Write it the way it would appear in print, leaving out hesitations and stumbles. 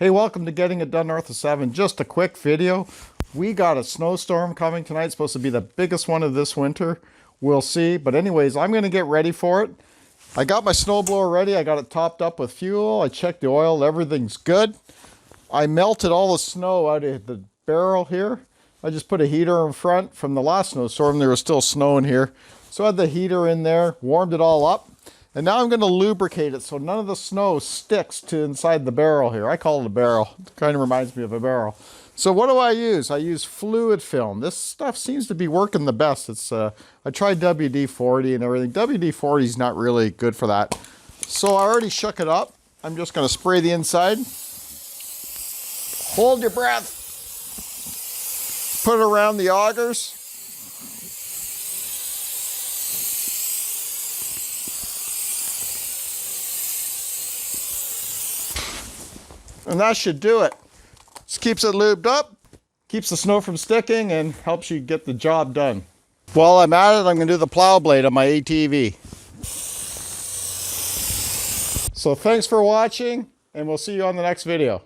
Hey, welcome to Getting It Done North of 7. Just a quick video. We got a snowstorm coming tonight. It's supposed to be the biggest one of this winter. We'll see. But anyways, I'm going to get ready for it. I got my snowblower ready. I got it topped up with fuel. I checked the oil. Everything's good. I melted all the snow out of the barrel here. I just put a heater in front. From the last snowstorm, there was still snow in here. So I had the heater in there, warmed it all up. And now I'm going to lubricate it so none of the snow sticks to inside the barrel here. I call it a barrel. It kind of reminds me of a barrel. So what do I use? I use fluid film. This stuff seems to be working the best. I tried WD-40 and everything. WD-40 is not really good for that. So I already shook it up. I'm just going to spray the inside. Hold your breath. Put it around the augers. And that should do it. Just keeps it lubed up, keeps the snow from sticking, and helps you get the job done. While I'm at it, I'm going to do the plow blade on my ATV. So thanks for watching, and we'll see you on the next video.